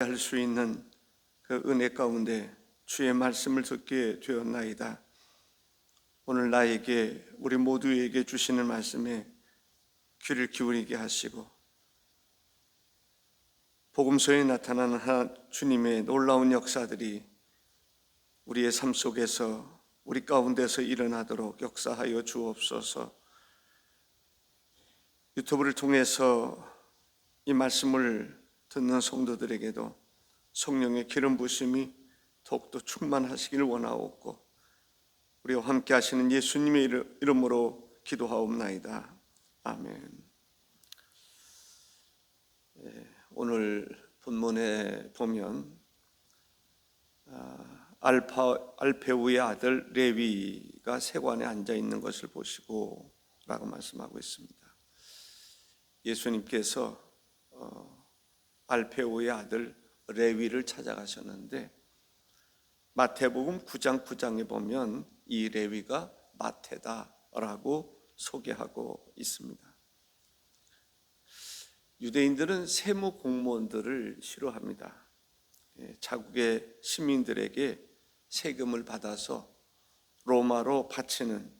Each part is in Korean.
할 수 있는 그 은혜 가운데 주의 말씀을 듣게 되었나이다. 오늘 나에게, 우리 모두에게 주시는 말씀에 귀를 기울이게 하시고 복음서에 나타나는 주님의 놀라운 역사들이 우리의 삶 속에서, 우리 가운데서 일어나도록 역사하여 주옵소서. 유튜브를 통해서 이 말씀을 듣는 성도들에게도 성령의 기름 부심이 더욱더 충만하시기를 원하옵고, 우리와 함께 하시는 예수님의 이름으로 기도하옵나이다. 아멘. 오늘 본문에 보면 알페우의 아들 레위가 세관에 앉아 있는 것을 보시고 라고 말씀하고 있습니다. 예수님께서 알페우의 아들 레위를 찾아가셨는데, 마태복음 9장 9장에 보면 이 레위가 마태다라고 소개하고 있습니다. 유대인들은 세무 공무원들을 싫어합니다. 자국의 시민들에게 세금을 받아서 로마로 바치는,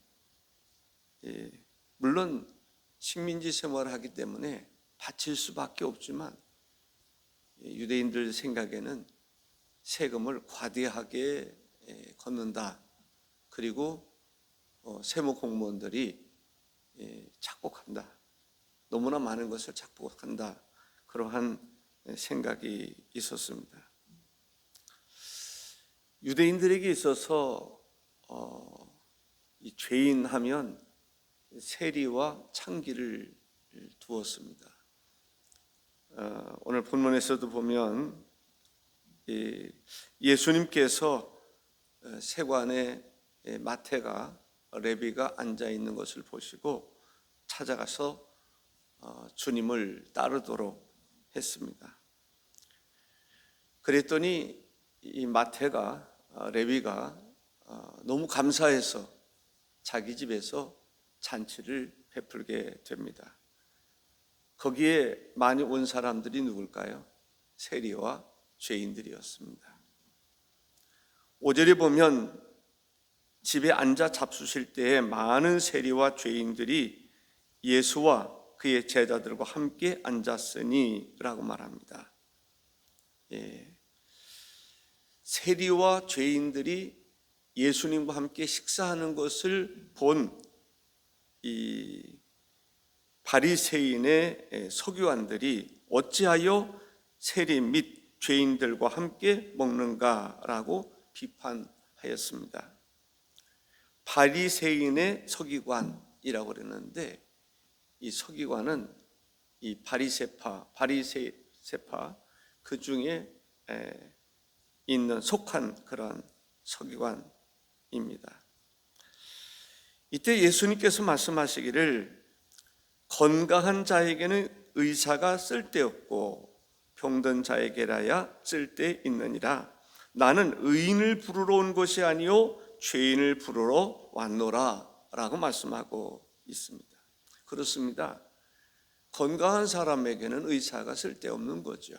물론 식민지 생활을 하기 때문에 바칠 수밖에 없지만 유대인들 생각에는 세금을 과대하게 걷는다. 그리고 세무 공무원들이 착복한다. 너무나 많은 것을 착복한다. 그러한 생각이 있었습니다. 유대인들에게 있어서 이 죄인 하면 세리와 창기를 두었습니다. 오늘 본문에서도 보면 예수님께서 세관에 마태가, 레위가 앉아 있는 것을 보시고 찾아가서 주님을 따르도록 했습니다. 그랬더니 이 마태가, 레위가 너무 감사해서 자기 집에서 잔치를 베풀게 됩니다. 거기에 많이 온 사람들이 누굴까요? 세리와 죄인들이었습니다. 5절에 보면 집에 앉아 잡수실 때에 많은 세리와 죄인들이 예수와 그의 제자들과 함께 앉았으니 라고 말합니다. 세리와 죄인들이 예수님과 함께 식사하는 것을 본 이 바리새인의 서기관들이 어찌하여 세리 및 죄인들과 함께 먹는가라고 비판하였습니다. 바리새인의 서기관이라고 그랬는데, 이 서기관은 이 바리새파 그 중에 있는 속한 그런 서기관입니다. 이때 예수님께서 말씀하시기를, 건강한 자에게는 의사가 쓸데없고 병든 자에게라야 쓸데있느니라. 나는 의인을 부르러 온 것이 아니요 죄인을 부르러 왔노라 라고 말씀하고 있습니다. 그렇습니다. 건강한 사람에게는 의사가 쓸데없는 거죠.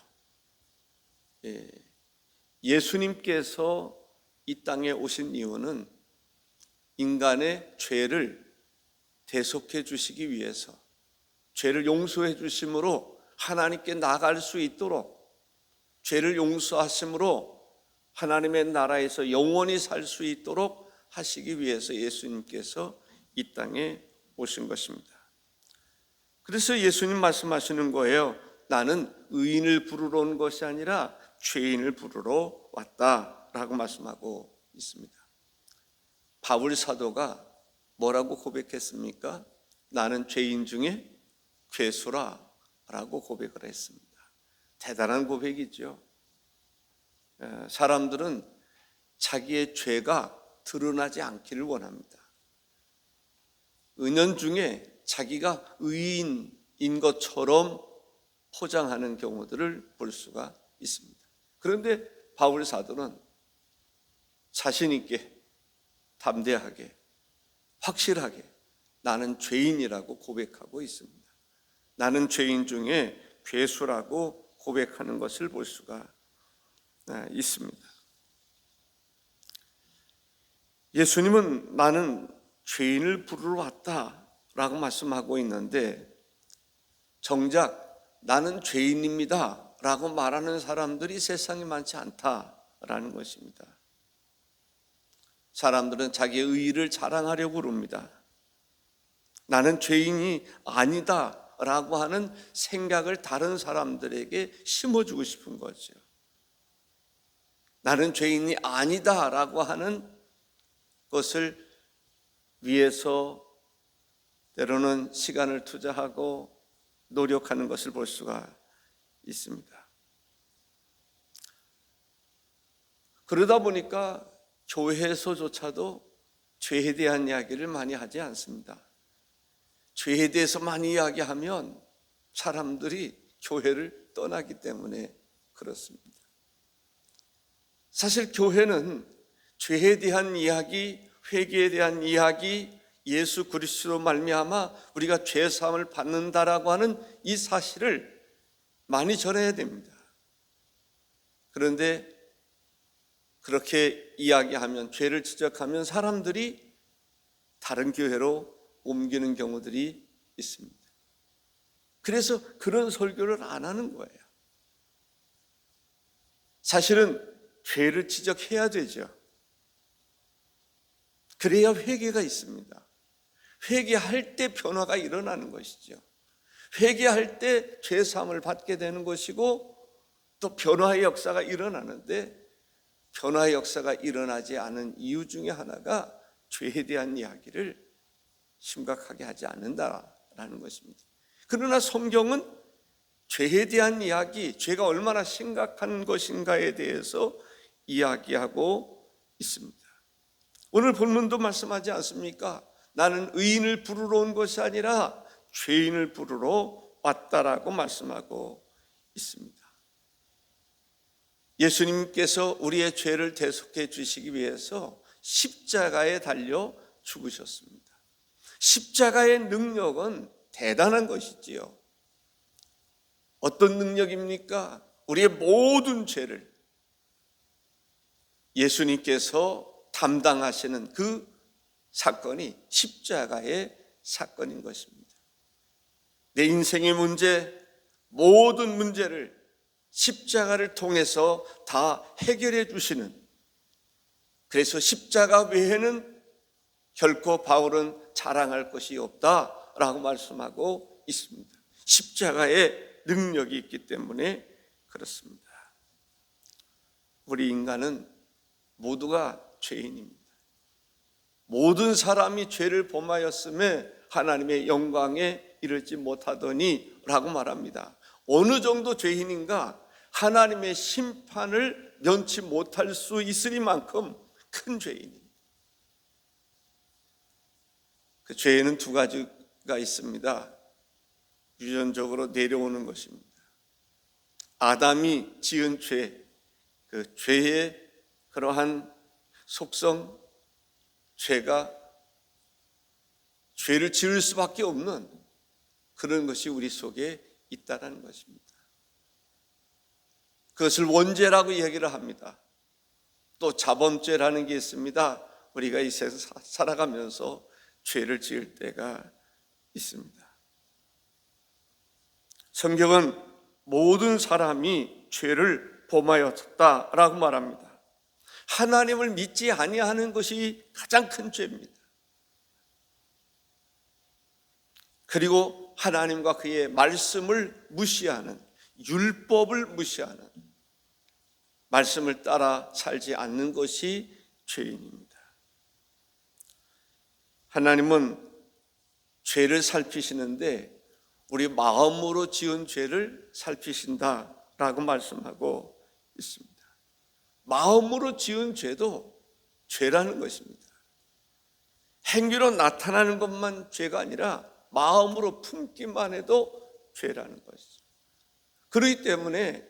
예수님께서 이 땅에 오신 이유는 인간의 죄를 대속해 주시기 위해서, 죄를 용서해 주심으로 하나님께 나갈 수 있도록, 죄를 용서하심으로 하나님의 나라에서 영원히 살 수 있도록 하시기 위해서 예수님께서 이 땅에 오신 것입니다. 그래서 예수님 말씀하시는 거예요. 나는 의인을 부르러 온 것이 아니라 죄인을 부르러 왔다라고 말씀하고 있습니다. 바울 사도가 뭐라고 고백했습니까? 나는 죄인 중에 괴수라 라고 고백을 했습니다. 대단한 고백이죠. 사람들은 자기의 죄가 드러나지 않기를 원합니다. 은연중에 자기가 의인인 것처럼 포장하는 경우들을 볼 수가 있습니다. 그런데 바울 사도는 자신 있게, 담대하게, 확실하게 나는 죄인이라고 고백하고 있습니다. 나는 죄인 중에 괴수라고 고백하는 것을 볼 수가 있습니다. 예수님은 나는 죄인을 부르러 왔다라고 말씀하고 있는데, 정작 나는 죄인입니다 라고 말하는 사람들이 세상에 많지 않다라는 것입니다. 사람들은 자기의 의의를 자랑하려고 그럽니다. 나는 죄인이 아니다 라고 하는 생각을 다른 사람들에게 심어주고 싶은 거죠. 나는 죄인이 아니다 라고 하는 것을 위해서 때로는 시간을 투자하고 노력하는 것을 볼 수가 있습니다. 그러다 보니까 교회에서조차도 죄에 대한 이야기를 많이 하지 않습니다. 죄에 대해서 많이 이야기하면 사람들이 교회를 떠나기 때문에 그렇습니다. 사실 교회는 죄에 대한 이야기, 회개에 대한 이야기, 예수 그리스도로 말미암아 우리가 죄 사함을 받는다라고 하는 이 사실을 많이 전해야 됩니다. 그런데 그렇게 이야기하면, 죄를 지적하면 사람들이 다른 교회로 옮기는 경우들이 있습니다. 그래서 그런 설교를 안 하는 거예요. 사실은 죄를 지적해야 되죠. 그래야 회개가 있습니다. 회개할 때 변화가 일어나는 것이죠. 회개할 때 죄 사함을 받게 되는 것이고, 또 변화의 역사가 일어나는데, 변화의 역사가 일어나지 않은 이유 중에 하나가 죄에 대한 이야기를 심각하게 하지 않는다라는 것입니다. 그러나 성경은 죄에 대한 이야기, 죄가 얼마나 심각한 것인가에 대해서 이야기하고 있습니다. 오늘 본문도 말씀하지 않습니까? 나는 의인을 부르러 온 것이 아니라 죄인을 부르러 왔다라고 말씀하고 있습니다. 예수님께서 우리의 죄를 대속해 주시기 위해서 십자가에 달려 죽으셨습니다. 십자가의 능력은 대단한 것이지요. 어떤 능력입니까? 우리의 모든 죄를 예수님께서 담당하시는 그 사건이 십자가의 사건인 것입니다. 내 인생의 문제, 모든 문제를 십자가를 통해서 다 해결해 주시는, 그래서 십자가 외에는 결코 바울은 자랑할 것이 없다라고 말씀하고 있습니다. 십자가의 능력이 있기 때문에 그렇습니다. 우리 인간은 모두가 죄인입니다. 모든 사람이 죄를 범하였음에 하나님의 영광에 이르지 못하더니 라고 말합니다. 어느 정도 죄인인가? 하나님의 심판을 면치 못할 수 있으리만큼 큰 죄인입니다. 그 죄에는 두 가지가 있습니다. 유전적으로 내려오는 것입니다. 아담이 지은 죄, 그 죄의 그러한 속성, 죄가 죄를 지을 수밖에 없는 그런 것이 우리 속에 있다는 것입니다. 그것을 원죄라고 얘기를 합니다. 또 자범죄라는 게 있습니다. 우리가 이 세상 살아가면서 죄를 지을 때가 있습니다. 성경은 모든 사람이 죄를 범하였다라고 말합니다. 하나님을 믿지 아니하는 것이 가장 큰 죄입니다. 그리고 하나님과 그의 말씀을 무시하는, 율법을 무시하는, 말씀을 따라 살지 않는 것이 죄인입니다. 하나님은 죄를 살피시는데 우리 마음으로 지은 죄를 살피신다라고 말씀하고 있습니다. 마음으로 지은 죄도 죄라는 것입니다. 행위로 나타나는 것만 죄가 아니라 마음으로 품기만 해도 죄라는 것이죠. 그렇기 때문에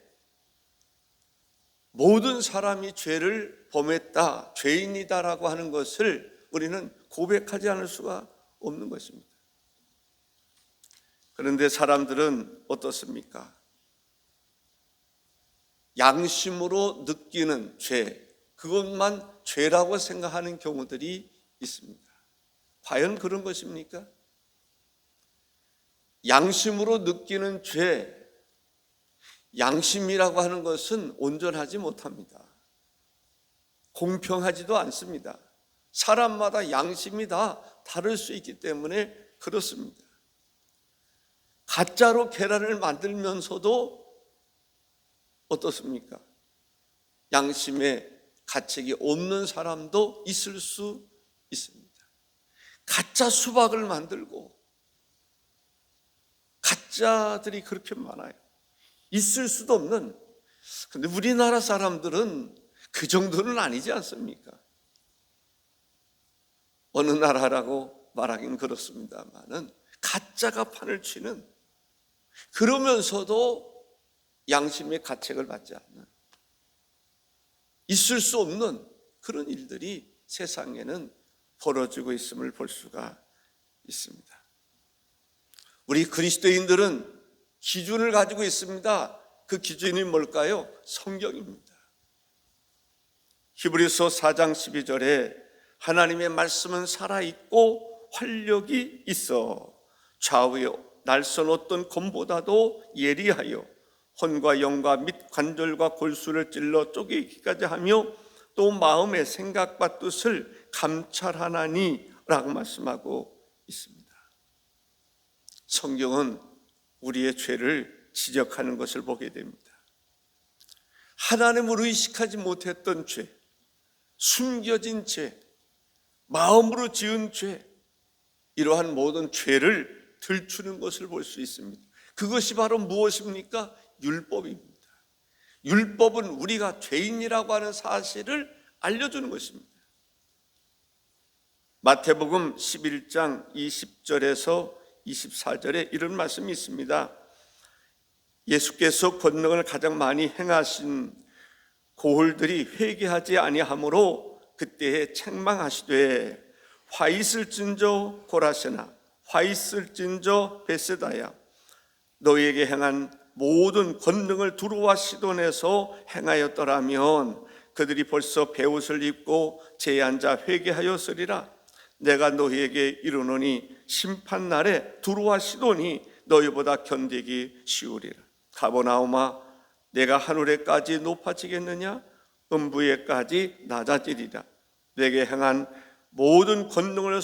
모든 사람이 죄를 범했다, 죄인이다라고 하는 것을 우리는 고백하지 않을 수가 없는 것입니다. 그런데 사람들은 어떻습니까? 양심으로 느끼는 죄, 그것만 죄라고 생각하는 경우들이 있습니다. 과연 그런 것입니까? 양심으로 느끼는 죄, 양심이라고 하는 것은 온전하지 못합니다. 공평하지도 않습니다. 사람마다 양심이 다 다를 수 있기 때문에 그렇습니다. 가짜로 계란을 만들면서도 어떻습니까? 양심의 가책이 없는 사람도 있을 수 있습니다. 가짜 수박을 만들고 가짜들이 그렇게 많아요. 있을 수도 없는. 근데 우리나라 사람들은 그 정도는 아니지 않습니까? 어느 나라라고 말하긴 그렇습니다만은 가짜가 판을 치는, 그러면서도 양심의 가책을 받지 않는, 있을 수 없는 그런 일들이 세상에는 벌어지고 있음을 볼 수가 있습니다. 우리 그리스도인들은 기준을 가지고 있습니다. 그 기준이 뭘까요? 성경입니다. 히브리서 4장 12절에 하나님의 말씀은 살아있고 활력이 있어 좌우에 날선 어떤 검보다도 예리하여 혼과 영과 및 관절과 골수를 찔러 쪼개기까지 하며 또 마음의 생각과 뜻을 감찰하나니 라고 말씀하고 있습니다. 성경은 우리의 죄를 지적하는 것을 보게 됩니다. 하나님을 의식하지 못했던 죄, 숨겨진 죄, 마음으로 지은 죄, 이러한 모든 죄를 들추는 것을 볼 수 있습니다. 그것이 바로 무엇입니까? 율법입니다. 율법은 우리가 죄인이라고 하는 사실을 알려주는 것입니다. 마태복음 11장 20절에서 24절에 이런 말씀이 있습니다. 예수께서 권능을 가장 많이 행하신 고을들이 회개하지 아니하므로 그때에 책망하시되 화 있을진저 고라세나 화 있을진저 베세다야 너희에게 행한 모든 권능을 두루와 시돈에서 행하였더라면 그들이 벌써 베옷을 입고 제에 앉아 회개하였으리라. 내가 너희에게 이르노니 심판날에 두루와 시돈이 너희보다 견디기 쉬우리라. 가버나움아 내가 하늘에까지 높아지겠느냐? 음부에까지 낮아지리라. 내게 행한 모든 권능을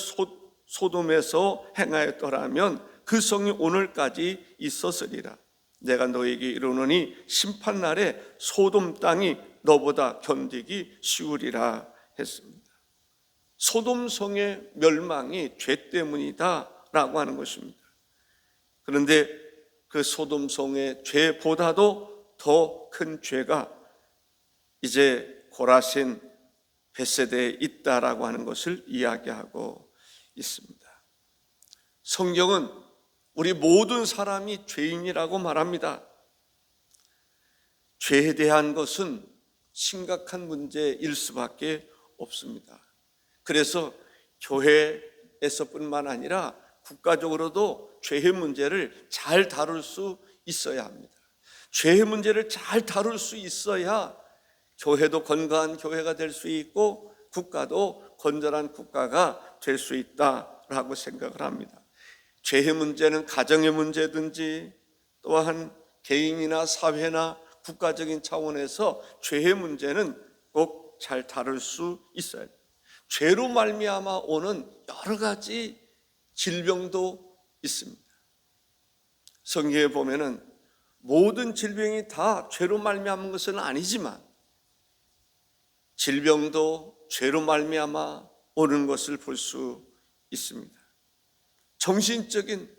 소돔에서 행하였더라면 그 성이 오늘까지 있었으리라. 내가 너에게 이르노니 심판날에 소돔 땅이 너보다 견디기 쉬우리라 했습니다. 소돔 성의 멸망이 죄 때문이다 라고 하는 것입니다. 그런데 그 소돔 성의 죄보다도 더 큰 죄가 이제 고라신 벳세대에 있다라고 하는 것을 이야기하고 있습니다. 성경은 우리 모든 사람이 죄인이라고 말합니다. 죄에 대한 것은 심각한 문제일 수밖에 없습니다. 그래서 교회에서뿐만 아니라 국가적으로도 죄의 문제를 잘 다룰 수 있어야 합니다. 죄의 문제를 잘 다룰 수 있어야 교회도 건강한 교회가 될 수 있고 국가도 건전한 국가가 될 수 있다라고 생각을 합니다. 죄의 문제는 가정의 문제든지 또한 개인이나 사회나 국가적인 차원에서 죄의 문제는 꼭 잘 다룰 수 있어야 돼요. 죄로 말미암아 오는 여러 가지 질병도 있습니다. 성경에 보면은 모든 질병이 다 죄로 말미암은 것은 아니지만 질병도 죄로 말미암아 오는 것을 볼 수 있습니다. 정신적인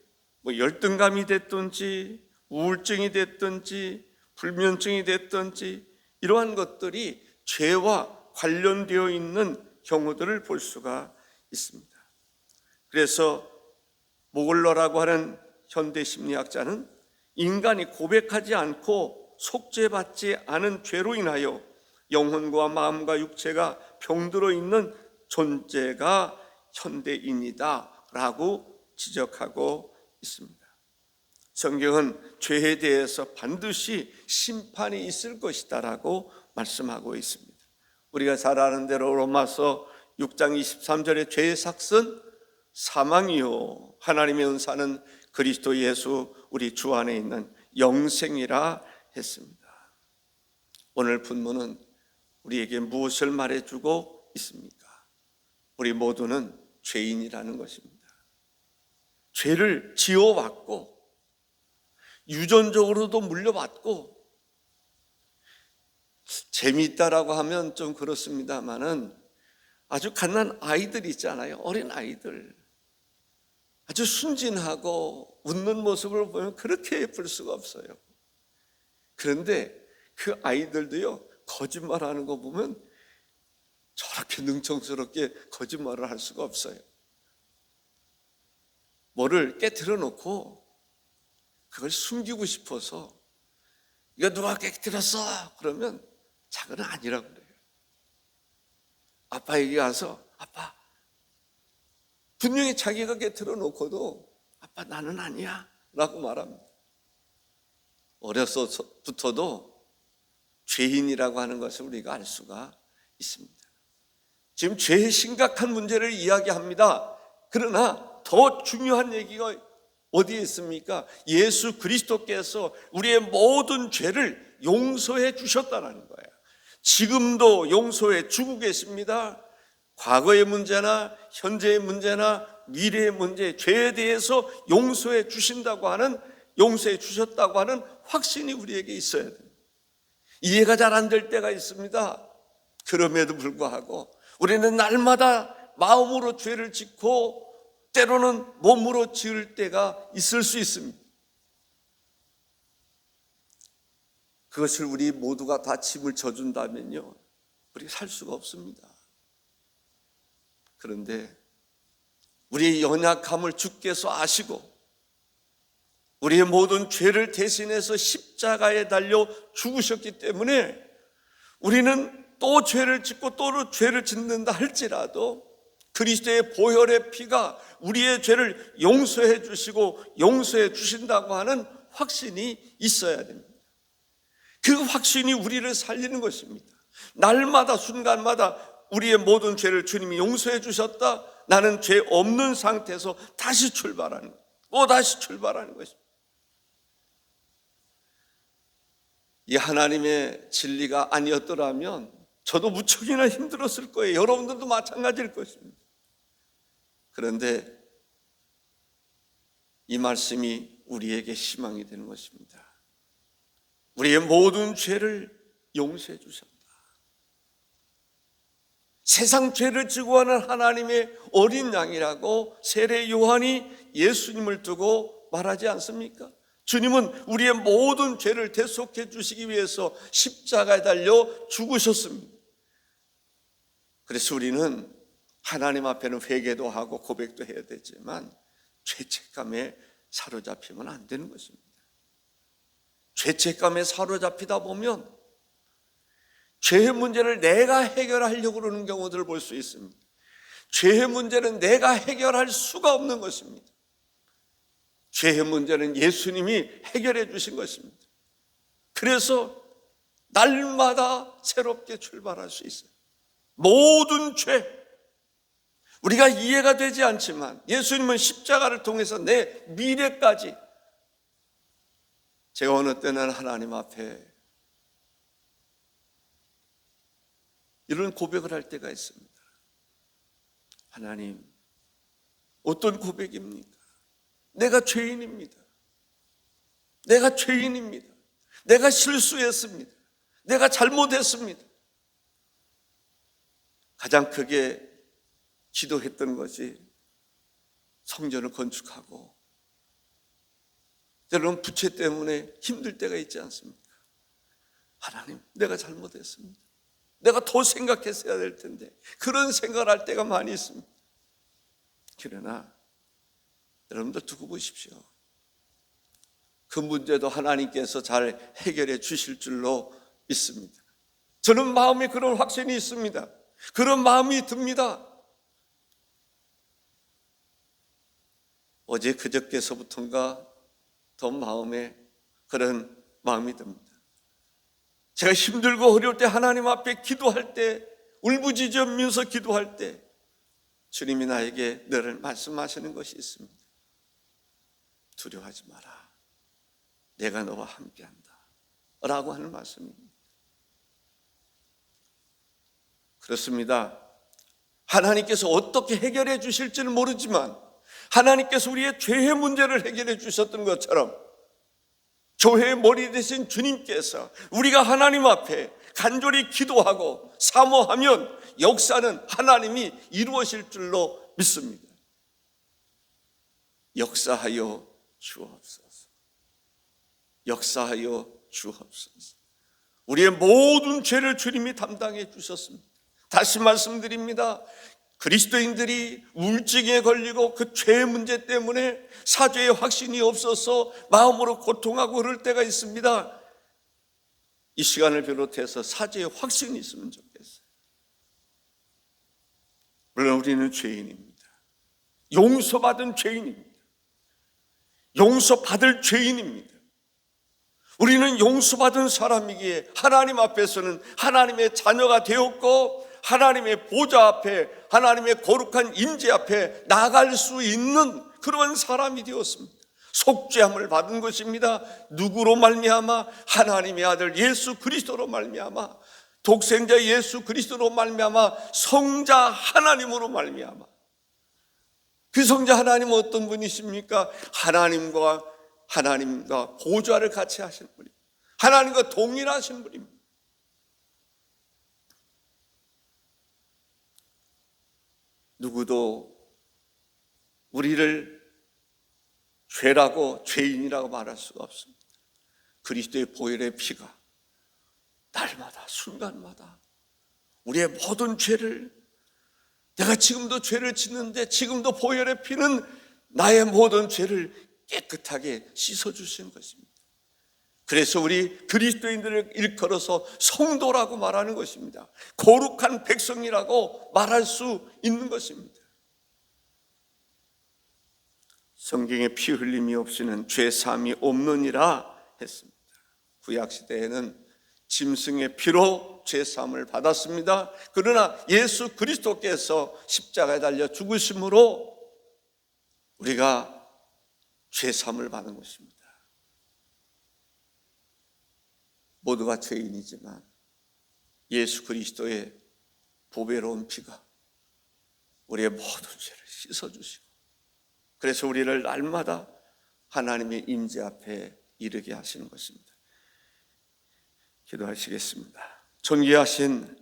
열등감이 됐든지 우울증이 됐든지 불면증이 됐든지 이러한 것들이 죄와 관련되어 있는 경우들을 볼 수가 있습니다. 그래서 모글러라고 하는 현대 심리학자는 인간이 고백하지 않고 속죄받지 않은 죄로 인하여 영혼과 마음과 육체가 병들어 있는 존재가 현대인이다 라고 지적하고 있습니다. 성경은 죄에 대해서 반드시 심판이 있을 것이다라고 말씀하고 있습니다. 우리가 잘 아는 대로 로마서 6장 23절에 죄의 삭은 사망이요 하나님의 은사는 그리스도 예수 우리 주 안에 있는 영생이라 했습니다. 오늘 본문은 우리에게 무엇을 말해주고 있습니까? 우리 모두는 죄인이라는 것입니다. 죄를 지어왔고 유전적으로도 물려받고, 재미있다라고 하면 좀 그렇습니다만은 아주 갓난 아이들 있잖아요. 어린 아이들 아주 순진하고 웃는 모습을 보면 그렇게 예쁠 수가 없어요. 그런데 그 아이들도요, 거짓말하는 거 보면 저렇게 능청스럽게 거짓말을 할 수가 없어요. 뭐를 깨트려 놓고 그걸 숨기고 싶어서, 이거 누가 깨트렸어? 그러면 자기는 아니라고 그래요. 아빠에게 가서 아빠, 분명히 자기가 깨트려 놓고도 아빠 나는 아니야 라고 말합니다. 어려서부터도 죄인이라고 하는 것을 우리가 알 수가 있습니다. 지금 죄의 심각한 문제를 이야기합니다. 그러나 더 중요한 얘기가 어디에 있습니까? 예수 그리스도께서 우리의 모든 죄를 용서해 주셨다는 거예요. 지금도 용서해 주고 계십니다. 과거의 문제나 현재의 문제나 미래의 문제, 죄에 대해서 용서해 주신다고 하는, 용서해 주셨다고 하는 확신이 우리에게 있어야 됩니다. 이해가 잘 안 될 때가 있습니다. 그럼에도 불구하고 우리는 날마다 마음으로 죄를 짓고 때로는 몸으로 지을 때가 있을 수 있습니다. 그것을 우리 모두가 다 짐을 져준다면요, 우리 살 수가 없습니다. 그런데 우리의 연약함을 주께서 아시고 우리의 모든 죄를 대신해서 십자가에 달려 죽으셨기 때문에 우리는 또 죄를 짓고 또 죄를 짓는다 할지라도 그리스도의 보혈의 피가 우리의 죄를 용서해 주시고 용서해 주신다고 하는 확신이 있어야 됩니다. 그 확신이 우리를 살리는 것입니다. 날마다 순간마다 우리의 모든 죄를 주님이 용서해 주셨다, 나는 죄 없는 상태에서 다시 출발하는 것, 또 다시 출발하는 것입니다. 이 하나님의 진리가 아니었더라면 저도 무척이나 힘들었을 거예요. 여러분들도 마찬가지일 것입니다. 그런데 이 말씀이 우리에게 희망이 되는 것입니다. 우리의 모든 죄를 용서해 주셨다. 세상 죄를 지고 하는 하나님의 어린 양이라고 세례 요한이 예수님을 두고 말하지 않습니까? 주님은 우리의 모든 죄를 대속해 주시기 위해서 십자가에 달려 죽으셨습니다. 그래서 우리는 하나님 앞에는 회개도 하고 고백도 해야 되지만 죄책감에 사로잡히면 안 되는 것입니다. 죄책감에 사로잡히다 보면 죄의 문제를 내가 해결하려고 그러는 경우들을 볼 수 있습니다. 죄의 문제는 내가 해결할 수가 없는 것입니다. 죄의 문제는 예수님이 해결해 주신 것입니다. 그래서 날마다 새롭게 출발할 수 있어요. 모든 죄, 우리가 이해가 되지 않지만 예수님은 십자가를 통해서 내 미래까지, 제가 어느 때는 하나님 앞에 이런 고백을 할 때가 있습니다. 하나님, 어떤 고백입니까? 내가 죄인입니다. 내가 죄인입니다. 내가 실수했습니다. 내가 잘못했습니다. 가장 크게 기도했던 것이 성전을 건축하고, 때로는 부채 때문에 힘들 때가 있지 않습니까? 하나님, 내가 잘못했습니다. 내가 더 생각했어야 될 텐데, 그런 생각을 할 때가 많이 있습니다. 그러나 여러분들 두고 보십시오. 그 문제도 하나님께서 잘 해결해 주실 줄로 믿습니다. 저는 마음에 그런 확신이 있습니다. 그런 마음이 듭니다. 어제 그저께서부터인가 더 마음에 그런 마음이 듭니다. 제가 힘들고 어려울 때 하나님 앞에 기도할 때, 울부짖으면서 기도할 때 주님이 나에게 늘 말씀하시는 것이 있습니다. 두려워하지 마라. 내가 너와 함께한다. 라고 하는 말씀입니다. 그렇습니다. 하나님께서 어떻게 해결해 주실지는 모르지만 하나님께서 우리의 죄의 문제를 해결해 주셨던 것처럼 교회의 머리 되신 주님께서 우리가 하나님 앞에 간절히 기도하고 사모하면 역사는 하나님이 이루어질 줄로 믿습니다. 역사하여 주옵소서. 역사하여 주옵소서. 우리의 모든 죄를 주님이 담당해 주셨습니다. 다시 말씀드립니다. 그리스도인들이 우울증에 걸리고 그 죄의 문제 때문에 사죄의 확신이 없어서 마음으로 고통하고 그럴 때가 있습니다. 이 시간을 비롯해서 사죄의 확신이 있으면 좋겠어요. 물론 우리는 죄인입니다. 용서받은 죄인입니다. 용서받을 죄인입니다. 우리는 용서받은 사람이기에 하나님 앞에서는 하나님의 자녀가 되었고 하나님의 보좌 앞에, 하나님의 거룩한 임재 앞에 나아갈 수 있는 그런 사람이 되었습니다. 속죄함을 받은 것입니다. 누구로 말미암아? 하나님의 아들 예수 그리스도로 말미암아, 독생자 예수 그리스도로 말미암아, 성자 하나님으로 말미암아. 그 성자 하나님은 어떤 분이십니까? 하나님과 보좌를 같이 하신 분입니다. 하나님과 동일하신 분입니다. 누구도 우리를 죄라고, 죄인이라고 말할 수가 없습니다. 그리스도의 보혈의 피가 날마다 순간마다 우리의 모든 죄를, 내가 지금도 죄를 짓는데 지금도 보혈의 피는 나의 모든 죄를 깨끗하게 씻어주신 것입니다. 그래서 우리 그리스도인들을 일컬어서 성도라고 말하는 것입니다. 거룩한 백성이라고 말할 수 있는 것입니다. 성경에 피 흘림이 없이는 죄 사함이 없느니라 했습니다. 구약시대에는 짐승의 피로 죄 사함을 받았습니다. 그러나 예수 그리스도께서 십자가에 달려 죽으심으로 우리가 죄 사함을 받은 것입니다. 모두가 죄인이지만 예수 그리스도의 보배로운 피가 우리의 모든 죄를 씻어주시고, 그래서 우리를 날마다 하나님의 임재 앞에 이르게 하시는 것입니다. 기도하시겠습니다. 존귀하신